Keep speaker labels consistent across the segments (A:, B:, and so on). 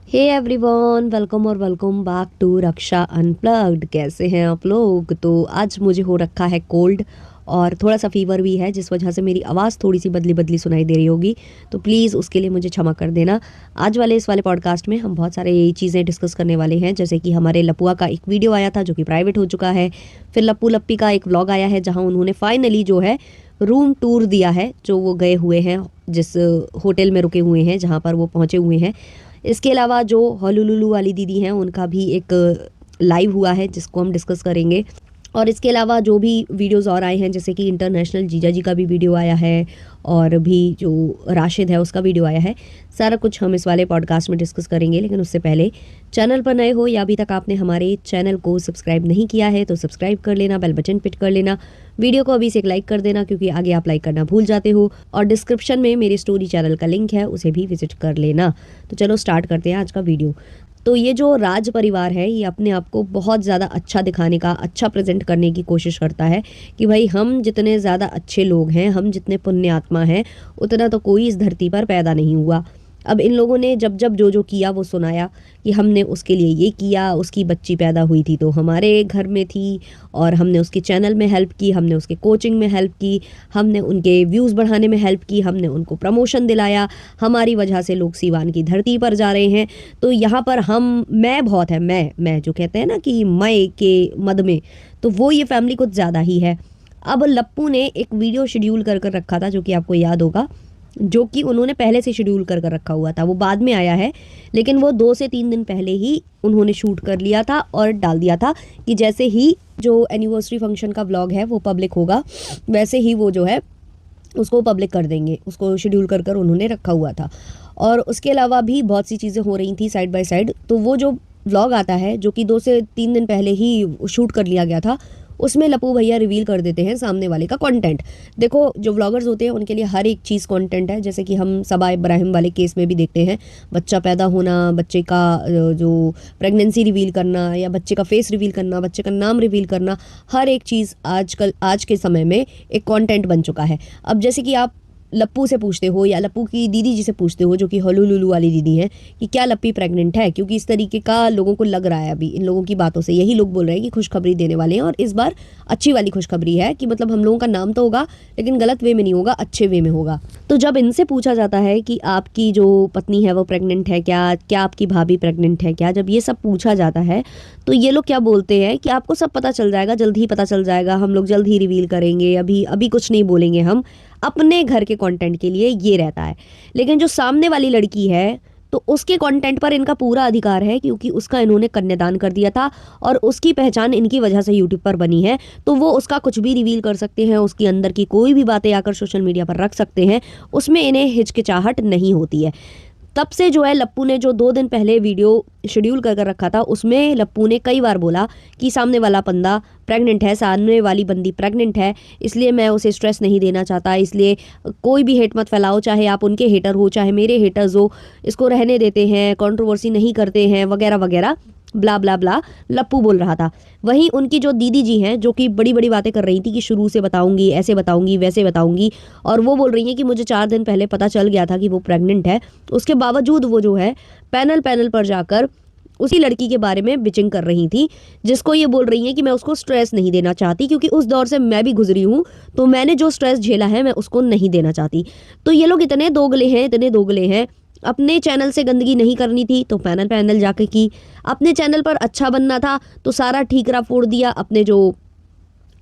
A: हे everyone, welcome और welcome back to Raksha unplugged. कैसे हैं आप लोग? तो आज मुझे हो रखा है कोल्ड और थोड़ा सा फीवर भी है, जिस वजह से मेरी आवाज़ थोड़ी सी बदली बदली सुनाई दे रही होगी। तो प्लीज़ उसके लिए मुझे क्षमा कर देना। आज वाले इस वाले पॉडकास्ट में हम बहुत सारे चीज़ें डिस्कस करने वाले हैं, जैसे कि हमारे लपुआ का एक वीडियो आया था जो कि प्राइवेट हो चुका है। फिर लप्पू लप्पी का एक व्लॉग आया है जहाँ उन्होंने फाइनली जो है रूम टूर दिया है, जो वो गए हुए हैं, जिस होटल में रुके हुए हैं, जहाँ पर वो पहुँचे हुए हैं। इसके अलावा जो हॉलुलुलु वाली दीदी हैं उनका भी एक लाइव हुआ है जिसको हम डिस्कस करेंगे। और इसके अलावा जो भी वीडियोस और आए हैं, जैसे कि इंटरनेशनल जीजा जी का भी वीडियो आया है और भी जो राशिद है उसका वीडियो आया है। सारा कुछ हम इस वाले पॉडकास्ट में डिस्कस करेंगे। लेकिन उससे पहले, चैनल पर नए हो या अभी तक आपने हमारे चैनल को सब्सक्राइब नहीं किया है तो सब्सक्राइब कर लेना, बेल बटन पिट कर लेना, वीडियो को अभी से एक लाइक कर देना क्योंकि आगे आप लाइक करना भूल जाते हो। और डिस्क्रिप्शन में मेरे स्टोरी चैनल का लिंक है, उसे भी विजिट कर लेना। तो चलो स्टार्ट करते हैं आज का वीडियो। तो ये जो राज परिवार है ये अपने आप को बहुत ज़्यादा अच्छा दिखाने का, अच्छा प्रेजेंट करने की कोशिश करता है कि भाई हम जितने ज़्यादा अच्छे लोग हैं, हम जितने पुण्य आत्मा हैं, उतना तो कोई इस धरती पर पैदा नहीं हुआ। अब इन लोगों ने जब जब जो जो किया वो सुनाया कि हमने उसके लिए ये किया, उसकी बच्ची पैदा हुई थी तो हमारे घर में थी, और हमने उसके चैनल में हेल्प की, हमने उसके कोचिंग में हेल्प की, हमने उनके व्यूज़ बढ़ाने में हेल्प की, हमने उनको प्रमोशन दिलाया, हमारी वजह से लोग सीवान की धरती पर जा रहे हैं। तो यहाँ पर मैं बहुत है, मैं जो कहते हैं ना कि मैं के मद में, तो वो ये फैमिली कुछ ज़्यादा ही है। अब लप्पू ने एक वीडियो शेड्यूल कर रखा था जो कि आपको याद होगा, जो कि उन्होंने पहले से शेड्यूल कर रखा हुआ था। वो बाद में आया है, लेकिन वो 2 से 3 दिन पहले ही उन्होंने शूट कर लिया था और डाल दिया था कि जैसे ही जो एनिवर्सरी फंक्शन का व्लॉग है वो पब्लिक होगा, वैसे ही वो जो है उसको पब्लिक कर देंगे। उसको शेड्यूल कर उन्होंने रखा हुआ था। और उसके अलावा भी बहुत सी चीज़ें हो रही थी साइड बाय साइड। तो वो जो व्लॉग आता है जो कि 2 से 3 दिन पहले ही शूट कर लिया गया था, उसमें लप्पू भैया रिवील कर देते हैं सामने वाले का कंटेंट। देखो, जो व्लॉगर्स होते हैं उनके लिए हर एक चीज़ कंटेंट है। जैसे कि हम सबा इब्राहिम वाले केस में भी देखते हैं, बच्चा पैदा होना, बच्चे का जो प्रेगनेंसी रिवील करना, या बच्चे का फेस रिवील करना, बच्चे का नाम रिवील करना, हर एक चीज़ आज के समय में एक कंटेंट बन चुका है। अब जैसे कि आप लप्पू से पूछते हो या लप्पू की दीदी जी से पूछते हो, जो कि हॉलुलुलु वाली दीदी हैं, कि क्या लप्पी प्रेग्नेंट है, क्योंकि इस तरीके का लोगों को लग रहा है। अभी इन लोगों की बातों से यही लोग बोल रहे हैं कि खुशखबरी देने वाले हैं, और इस बार अच्छी वाली खुशखबरी है कि मतलब हम लोगों का नाम तो होगा लेकिन गलत वे में नहीं होगा, अच्छे वे में होगा। तो जब इनसे पूछा जाता है कि आपकी जो पत्नी है वो प्रेग्नेंट है क्या, क्या आपकी भाभी प्रेग्नेंट है क्या, जब ये सब पूछा जाता है तो ये लोग क्या बोलते हैं कि आपको सब पता चल जाएगा, जल्द ही पता चल जाएगा, हम लोग जल्द ही रिवील करेंगे, अभी अभी कुछ नहीं बोलेंगे हम। अपने घर के कंटेंट के लिए ये रहता है। लेकिन जो सामने वाली लड़की है, तो उसके कंटेंट पर इनका पूरा अधिकार है, क्योंकि उसका इन्होंने कन्यादान कर दिया था और उसकी पहचान इनकी वजह से यूट्यूब पर बनी है। तो वो उसका कुछ भी रिवील कर सकते हैं, उसके अंदर की कोई भी बातें आकर सोशल मीडिया पर रख सकते हैं, उसमें इन्हें हिचकिचाहट नहीं होती है। तब से जो है लप्पू ने जो 2 दिन पहले वीडियो शेड्यूल कर रखा था, उसमें लप्पू ने कई बार बोला कि सामने वाला बंदा प्रेग्नेंट है, सामने वाली बंदी प्रेग्नेंट है, इसलिए मैं उसे स्ट्रेस नहीं देना चाहता, इसलिए कोई भी हेट मत फैलाओ, चाहे आप उनके हेटर हो चाहे मेरे हेटर्स हो, इसको रहने देते हैं, कंट्रोवर्सी नहीं करते हैं, वगैरह वगैरह, ब्ला ब्ला ब्ला लप्पू बोल रहा था। वहीं उनकी जो दीदी जी हैं, जो कि बड़ी बड़ी बातें कर रही थी कि शुरू से बताऊंगी, ऐसे बताऊंगी, वैसे बताऊंगी, और वो बोल रही हैं कि मुझे 4 दिन पहले पता चल गया था कि वो प्रेग्नेंट है, उसके बावजूद वो जो है पैनल पर जाकर उसी लड़की के बारे में बिचिंग कर रही थी, जिसको ये बोल रही हैं कि मैं उसको स्ट्रेस नहीं देना चाहती, क्योंकि उस दौर से मैं भी गुजरी हूँ, तो मैंने जो स्ट्रेस झेला है मैं उसको नहीं देना चाहती। तो ये लोग इतने दोगले हैं। अपने चैनल से गंदगी नहीं करनी थी तो पैनल जाके की, अपने चैनल पर अच्छा बनना था तो सारा ठीकरा फोड़ दिया अपने जो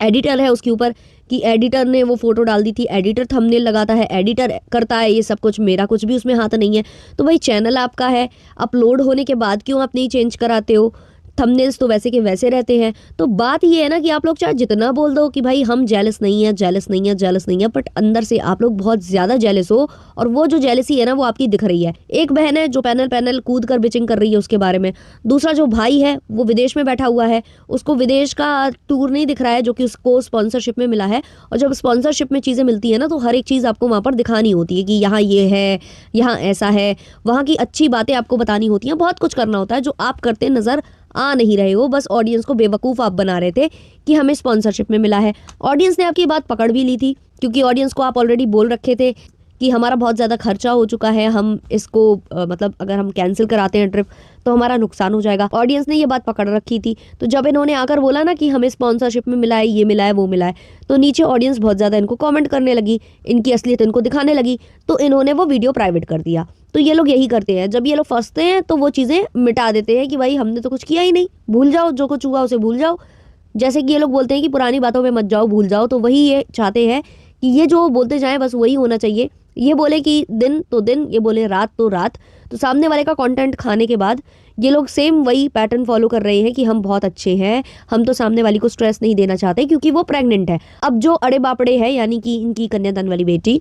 A: एडिटर है उसके ऊपर, कि एडिटर ने वो फोटो डाल दी थी, एडिटर थंबनेल लगाता है, एडिटर करता है ये सब कुछ, मेरा कुछ भी उसमें हाथ नहीं है। तो भाई चैनल आपका है, अपलोड होने के बाद क्यों आप नहीं चेंज कराते हो? थंबनेल्स तो वैसे के वैसे रहते हैं। तो बात ये है ना कि आप लोग चाहे जितना बोल दो कि भाई हम जेलस नहीं है, बट अंदर से आप लोग बहुत ज़्यादा जेलस हो, और वो जो जेलसी है ना वो आपकी दिख रही है। एक बहन है जो पैनल कूद कर बिचिंग कर रही है उसके बारे में, दूसरा जो भाई है वो विदेश में बैठा हुआ है, उसको विदेश का टूर नहीं दिख रहा है जो कि उसको स्पॉन्सरशिप में मिला है। और जब स्पॉन्सरशिप में चीज़ें मिलती है ना तो हर एक चीज़ आपको वहाँ पर दिखानी होती है कि यहाँ ये है, यहाँ ऐसा है, वहाँ की अच्छी बातें आपको बतानी होती हैं, बहुत कुछ करना होता है जो आप करते नज़र आ नहीं रहे हो। बस ऑडियंस को बेवकूफ़ आप बना रहे थे कि हमें स्पॉन्सरशिप में मिला है। ऑडियंस ने आपकी बात पकड़ भी ली थी, क्योंकि ऑडियंस को आप ऑलरेडी बोल रखे थे कि हमारा बहुत ज़्यादा खर्चा हो चुका है, हम इसको मतलब अगर हम कैंसिल कराते हैं ट्रिप तो हमारा नुकसान हो जाएगा। ऑडियंस ने ये बात पकड़ रखी थी। तो जब इन्होंने आकर बोला ना कि हमें स्पॉन्सरशिप में मिला है, ये मिला है, वो मिला है, तो नीचे ऑडियंस बहुत ज़्यादा इनको कमेंट करने लगी, इनकी असलियत इनको दिखाने लगी, तो इन्होंने वो वीडियो प्राइवेट कर दिया। तो ये लोग यही करते हैं, जब ये लोग फंसते हैं तो वो चीज़ें मिटा देते हैं कि भाई हमने तो कुछ किया ही नहीं, भूल जाओ, जो कुछ हुआ उसे भूल जाओ। जैसे कि ये लोग बोलते हैं कि पुरानी बातों में मत जाओ, भूल जाओ, तो वही ये चाहते हैं कि ये जो बोलते जाएं बस वही होना चाहिए। ये बोले कि दिन तो दिन, ये बोले रात तो रात, तो सामने वाले का कंटेंट खाने के बाद ये लोग सेम वही पैटर्न फॉलो कर रहे हैं कि हम बहुत अच्छे हैं, हम तो सामने वाली को स्ट्रेस नहीं देना चाहते क्योंकि वो प्रेग्नेंट है। अब जो अड़े बापड़े है यानी कि इनकी कन्यादान वाली बेटी,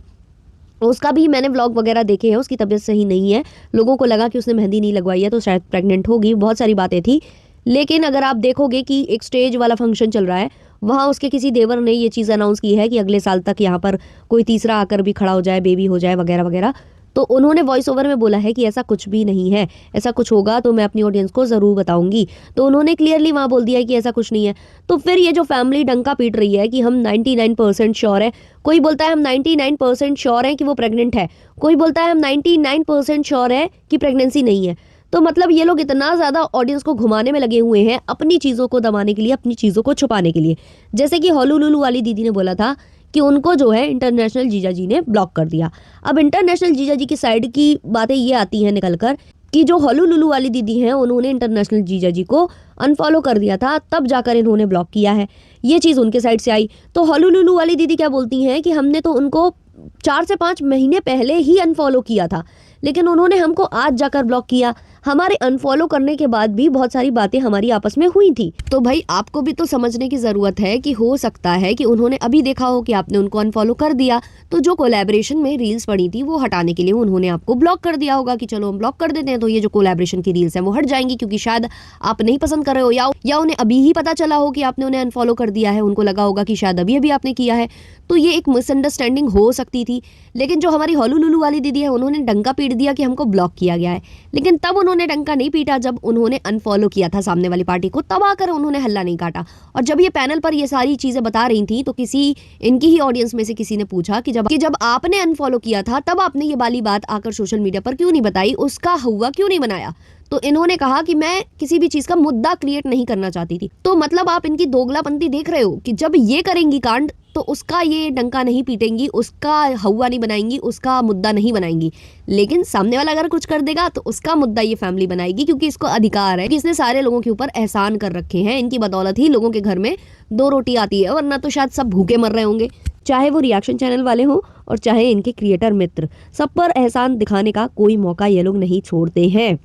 A: उसका भी मैंने व्लॉग वगैरह देखे हैं, उसकी तबीयत सही नहीं है, लोगों को लगा कि उसने मेहंदी नहीं लगवाई है तो शायद प्रेग्नेंट होगी, बहुत सारी बातें थी। लेकिन अगर आप देखोगे कि एक स्टेज वाला फंक्शन चल रहा है, वहाँ उसके किसी देवर ने ये चीज़ अनाउंस की है कि अगले साल तक यहाँ पर कोई तीसरा आकर भी खड़ा हो जाए, बेबी हो जाए वगैरह वगैरह। तो उन्होंने वॉइस ओवर में बोला है कि ऐसा कुछ भी नहीं है, ऐसा कुछ होगा तो मैं अपनी ऑडियंस को ज़रूर बताऊंगी। तो उन्होंने क्लियरली वहाँ बोल दिया है कि ऐसा कुछ नहीं है। तो फिर ये जो फैमिली डंका पीट रही है कि हम 99% श्योर है, कोई बोलता है हम 99% श्योर है कि वो प्रेग्नेंट है, कोई बोलता है हम 99% श्योर है कि प्रेगनेंसी नहीं है। तो मतलब ये लोग इतना ज़्यादा ऑडियंस को घुमाने में लगे हुए हैं अपनी चीज़ों को दबाने के लिए, अपनी चीज़ों को छुपाने के लिए। जैसे कि होलुलुलु वाली दीदी ने बोला था कि उनको जो है इंटरनेशनल जीजा जी ने ब्लॉक कर दिया। अब इंटरनेशनल जीजा जी की साइड की बातें ये आती हैं निकल कर कि जो होलुलुलु वाली दीदी हैं उन्होंने इंटरनेशनल जीजा जी को अनफॉलो कर दिया था, तब जाकर इन्होंने ब्लॉक किया है। ये चीज़ उनके साइड से आई। तो होलुलुलु वाली दीदी क्या बोलती हैं कि हमने तो उनको 4 से 5 महीने पहले ही अनफॉलो किया था, लेकिन उन्होंने हमको आज जाकर ब्लॉक किया। हमारे अनफॉलो करने के बाद भी बहुत सारी बातें हमारी आपस में हुई थी। तो भाई आपको भी तो समझने की ज़रूरत है कि हो सकता है कि उन्होंने अभी देखा हो कि आपने उनको अनफॉलो कर दिया, तो जो कोलैबोरेशन में रील्स पड़ी थी वो हटाने के लिए उन्होंने आपको ब्लॉक कर दिया होगा कि चलो हम ब्लॉक कर देते हैं, तो ये जो कोलैबोरेशन की रील्स हैं वो हट जाएंगी, क्योंकि शायद आप नहीं पसंद कर रहे हो या उन्हें अभी ही पता चला हो कि आपने उन्हें अनफॉलो कर दिया है, उनको लगा होगा कि शायद अभी अभी आपने किया है। तो ये एक मिसअंडरस्टैंडिंग हो सकती थी। लेकिन जो हमारी होलुलुलु वाली दीदी है उन्होंने डंका पीट दिया कि हमको ब्लॉक किया गया है, लेकिन तब उन्होंने डंका नहीं पीटा जब उन्होंने अनफॉलो किया था सामने वाली पार्टी को, तब आकर उन्होंने हल्ला नहीं काटा। और जब ये पैनल पर ये सारी चीजें बता रही थी तो किसी इनकी ही ऑडियंस में से किसी ने पूछा कि जब आपने अनफॉलो किया था तब आपने ये वाली बात आकर सोशल मीडिया पर क्यों नहीं बताई, उसका हुआ क्यों नहीं बनाया। तो इन्होंने कहा कि मैं किसी भी चीज का मुद्दा क्रिएट नहीं करना चाहती थी। तो मतलब आप इनकी दोगलापंती देख रहे हो कि जब ये करेंगी कांड तो उसका ये डंका नहीं पीटेंगी, उसका हवा नहीं बनाएंगी, उसका मुद्दा नहीं बनाएंगी, लेकिन सामने वाला अगर कुछ कर देगा तो उसका मुद्दा ये फैमिली बनाएगी, क्योंकि इसको अधिकार है कि इसने सारे लोगों के ऊपर एहसान कर रखे हैं। इनकी बदौलत ही लोगों के घर में 2 रोटी आती है, वरना तो शायद सब भूखे मर रहे होंगे। चाहे वो रिएक्शन चैनल वाले हों और चाहे इनके क्रिएटर मित्र, सब पर एहसान दिखाने का कोई मौका ये लोग नहीं छोड़ते हैं।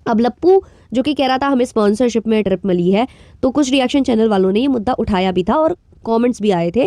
A: अब लप्पू जो कि कह रहा था हमें स्पॉन्सरशिप में ट्रिप मिली है, तो कुछ रिएक्शन चैनल वालों ने ये मुद्दा उठाया भी था और कमेंट्स भी आए थे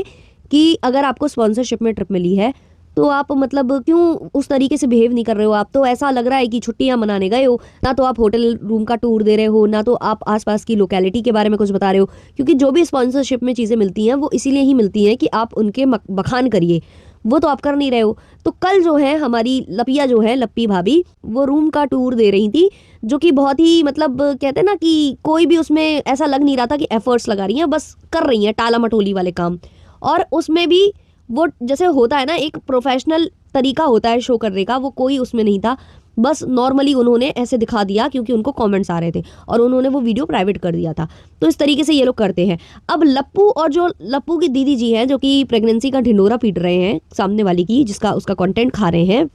A: कि अगर आपको स्पॉन्सरशिप में ट्रिप मिली है तो आप मतलब क्यों उस तरीके से बिहेव नहीं कर रहे हो। आप तो ऐसा लग रहा है कि छुट्टियां मनाने गए हो, ना तो आप होटल रूम का टूर दे रहे हो, ना तो आप आसपास की लोकेलिटी के बारे में कुछ बता रहे हो, क्योंकि जो भी स्पॉन्सरशिप में चीज़ें मिलती हैं वो इसीलिए ही मिलती हैं कि आप उनके बखान करिए, वो तो आप कर नहीं रहे हो। तो कल जो है हमारी लपिया जो है, लप्पी भाभी, वो रूम का टूर दे रही थी, जो कि बहुत ही मतलब कहते हैं ना कि कोई भी उसमें ऐसा लग नहीं रहा था कि एफर्ट्स लगा रही हैं, बस कर रही हैं टाला मटोली वाले काम। और उसमें भी वो जैसे होता है ना एक प्रोफेशनल तरीका होता है शो करने का, वो कोई उसमें नहीं था, बस नॉर्मली उन्होंने ऐसे दिखा दिया क्योंकि उनको कमेंट्स आ रहे थे और उन्होंने वो वीडियो प्राइवेट कर दिया था। तो इस तरीके से ये लोग करते हैं। अब लप्पू और जो लप्पू की दीदी जी हैं जो कि प्रेगनेंसी का ढिंडोरा पीट रहे हैं सामने वाली की, जिसका उसका कंटेंट खा रहे हैं,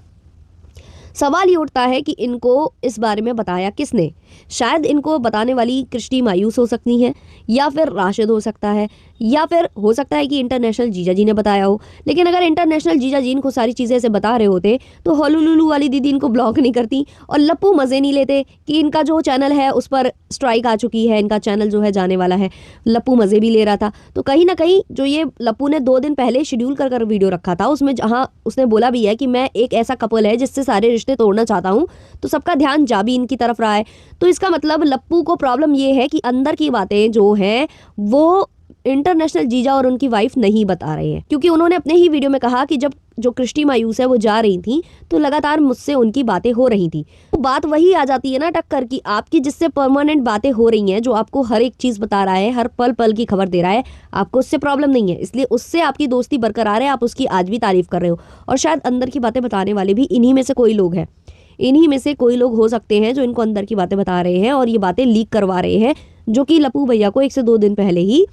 A: सवाल ये उठता है कि इनको इस बारे में बताया किसने। शायद इनको बताने वाली कृष्टि मायूस हो सकती हैं, या फिर राशिद हो सकता है, या फिर हो सकता है कि इंटरनेशनल जीजा जी ने बताया हो। लेकिन अगर इंटरनेशनल जीजा जी इनको सारी चीज़ें ऐसे बता रहे होते तो होलुलुलु वाली दीदी इनको ब्लॉक नहीं करती और लप्पू मज़े नहीं लेते कि इनका जो चैनल है उस पर स्ट्राइक आ चुकी है, इनका चैनल जो है जाने वाला है। लप्पू मज़े भी ले रहा था। तो कहीं ना कहीं जो ये लप्पू ने 2 दिन पहले शेड्यूल कर वीडियो रखा था, उसमें जहाँ उसने बोला भी है कि मैं एक ऐसा कपल है जिससे सारे रिश्ते तोड़ना चाहता हूँ, तो सबका ध्यान जा भी इनकी तरफ रहा है। तो इसका मतलब लप्पू को प्रॉब्लम ये है कि अंदर की बातें जो हैं वो इंटरनेशनल जीजा और उनकी वाइफ नहीं बता रहे हैं, क्योंकि उन्होंने अपने ही वीडियो में कहा कि जब जो कृष्टि मायूस है वो जा रही थी तो लगातार मुझसे उनकी बातें हो रही थी। तो बात वही आ जाती है ना टक्कर की, आपकी जिससे परमानेंट बातें हो रही हैं, जो आपको हर एक चीज बता रहा है, हर पल पल की खबर दे रहा है, आपको उससे प्रॉब्लम नहीं है, इसलिए उससे आपकी दोस्ती बरकरार है, आप उसकी आज भी तारीफ कर रहे हो। और शायद अंदर की बातें बताने वाले भी इन्हीं में से कोई लोग हैं, इन्हीं में से कोई लोग हो सकते हैं जो इनको अंदर की बातें बता रहे हैं और ये बातें लीक करवा रहे हैं, जो कि लप्पू भैया को 1 से 2 दिन पहले ही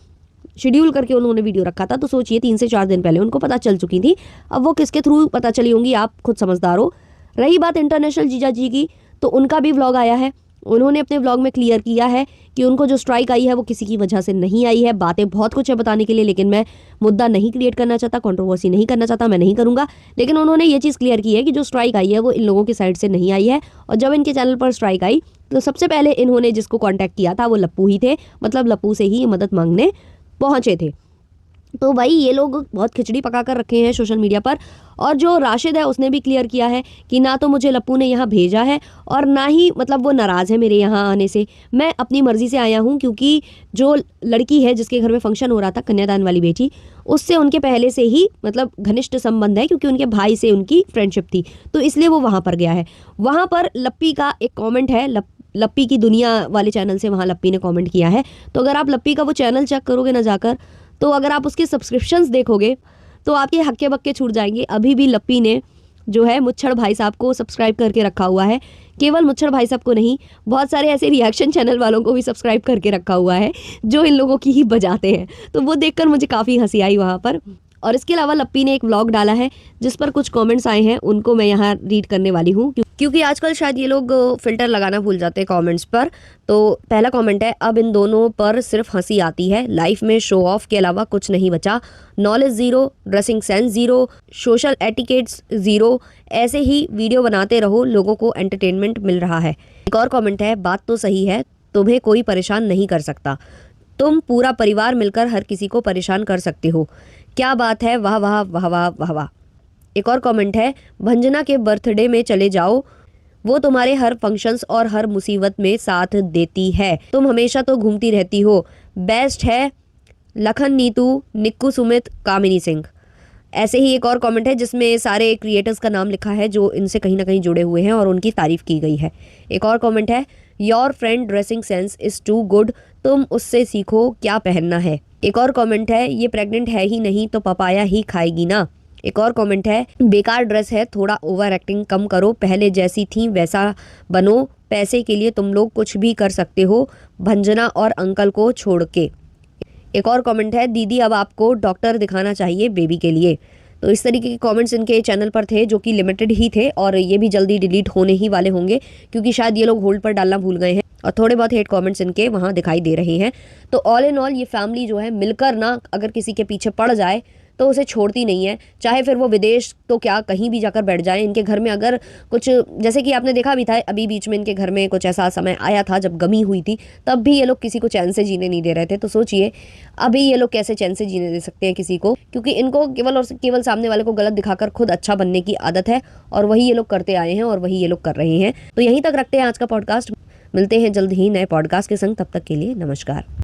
A: शेड्यूल करके उन्होंने वीडियो रखा था। तो सोचिए 3 से 4 दिन पहले उनको पता चल चुकी थी। अब वो किसके थ्रू पता चली होंगी, आप खुद समझदार हो। रही बात इंटरनेशनल जीजा जी की, तो उनका भी व्लॉग आया है। उन्होंने अपने व्लॉग में क्लियर किया है कि उनको जो स्ट्राइक आई है वो किसी की वजह से नहीं आई है। बातें बहुत कुछ है बताने के लिए, लेकिन मैं मुद्दा नहीं क्रिएट करना चाहता, कंट्रोवर्सी नहीं करना चाहता, मैं नहीं करूंगा। लेकिन उन्होंने ये चीज़ क्लियर की है कि जो स्ट्राइक आई है वो इन लोगों की साइड से नहीं आई है। और जब इनके चैनल पर स्ट्राइक आई तो सबसे पहले इन्होंने जिसको कॉन्टैक्ट किया था वो लप्पू ही थे, मतलब लप्पू से ही मदद मांगने पहुंचे थे। तो भाई ये लोग बहुत खिचड़ी पका कर रखे हैं सोशल मीडिया पर। और जो राशिद है उसने भी क्लियर किया है कि ना तो मुझे लप्पू ने यहाँ भेजा है और ना ही मतलब वो नाराज़ है मेरे यहाँ आने से, मैं अपनी मर्ज़ी से आया हूँ। क्योंकि जो लड़की है जिसके घर में फंक्शन हो रहा था, कन्यादान वाली बेटी, उससे उनके पहले से ही मतलब घनिष्ठ संबंध है, क्योंकि उनके भाई से उनकी फ्रेंडशिप थी, तो इसलिए वो वहाँ पर गया है। वहाँ पर लप्पी का एक कॉमेंट है, लप्पी की दुनिया वाले चैनल से वहाँ लप्पी ने कमेंट किया है। तो अगर आप लप्पी का वो चैनल चेक करोगे ना जाकर, तो अगर आप उसके सब्सक्रिप्शंस देखोगे तो आपके हक्के बक्के छूट जाएंगे। अभी भी लप्पी ने जो है मुच्छड़ भाई साहब को सब्सक्राइब करके रखा हुआ है। केवल मुच्छड़ भाई साहब को नहीं, बहुत सारे ऐसे रिएक्शन चैनल वालों को भी सब्सक्राइब करके रखा हुआ है जो इन लोगों की ही बजाते हैं। तो वो देखकर मुझे काफ़ी हंसी आई वहाँ पर। और इसके अलावा लप्पी ने एक व्लॉग डाला है जिस पर कुछ कमेंट्स आए हैं, उनको मैं यहाँ रीड करने वाली हूँ, क्योंकि आजकल शायद ये लोग फिल्टर लगाना भूल जाते हैं कमेंट्स पर। तो पहला कमेंट है, अब इन दोनों पर सिर्फ हंसी आती है, लाइफ में शो ऑफ के अलावा कुछ नहीं बचा, knowledge zero, dressing sense zero, social etiquettes zero, ऐसे ही वीडियो बनाते रहो, लोगों को एंटरटेनमेंट मिल रहा है। एक और कमेंट है, बात तो सही है, तुम्हें कोई परेशान नहीं कर सकता, तुम पूरा परिवार मिलकर हर किसी को परेशान कर सकते हो, क्या बात है, वाह वाह वाह वाह वाह वाह। एक और कमेंट है, भंजना के बर्थडे में चले जाओ, वो तुम्हारे हर फंक्शंस और हर मुसीबत में साथ देती है, तुम हमेशा तो घूमती रहती हो, बेस्ट है लखन, नीतू, निक्कू, सुमित, कामिनी सिंह। ऐसे ही एक और कमेंट है जिसमें सारे क्रिएटर्स का नाम लिखा है जो इनसे कहीं ना कहीं जुड़े हुए हैं और उनकी तारीफ की गई है। एक और कमेंट है, your friend dressing sense is too good, तुम उससे सीखो क्या पहनना है। एक और कमेंट है, ये प्रेग्नेंट है ही नहीं तो पपाया ही खाएगी ना। एक और कमेंट है, बेकार ड्रेस है, थोड़ा ओवर एक्टिंग कम करो, पहले जैसी थी वैसा बनो, पैसे के लिए तुम लोग कुछ भी कर सकते हो, भंजना और अंकल को छोड़ के। एक और कमेंट है, दीदी अब आपको डॉक्टर दिखाना चाहिए बेबी के लिए। तो इस तरीके के कमेंट्स इनके चैनल पर थे जो कि लिमिटेड ही थे और ये भी जल्दी डिलीट होने ही वाले होंगे, क्योंकि शायद ये लोग होल्ड पर डालना भूल गए हैं और थोड़े बहुत हेट कमेंट्स इनके वहाँ दिखाई दे रहे हैं। तो ऑल इन ऑल ये फैमिली जो है मिलकर ना अगर किसी के पीछे पड़ जाए तो उसे छोड़ती नहीं है, चाहे फिर वो विदेश तो क्या कहीं भी जाकर बैठ जाए। इनके घर में अगर कुछ, जैसे कि आपने देखा भी था अभी बीच में इनके घर में कुछ ऐसा समय आया था जब गमी हुई थी, तब भी ये लोग किसी को चैन से जीने नहीं दे रहे थे। तो सोचिए अभी ये लोग कैसे चैन से जीने दे सकते हैं किसी को, क्योंकि इनको केवल और केवल सामने वाले को गलत दिखाकर खुद अच्छा बनने की आदत है और वही ये लोग करते आए हैं और वही ये लोग कर रहे हैं। तो यहीं तक रखते हैं आज का पॉडकास्ट, मिलते हैं जल्द ही नए पॉडकास्ट के संग, तब तक के लिए नमस्कार।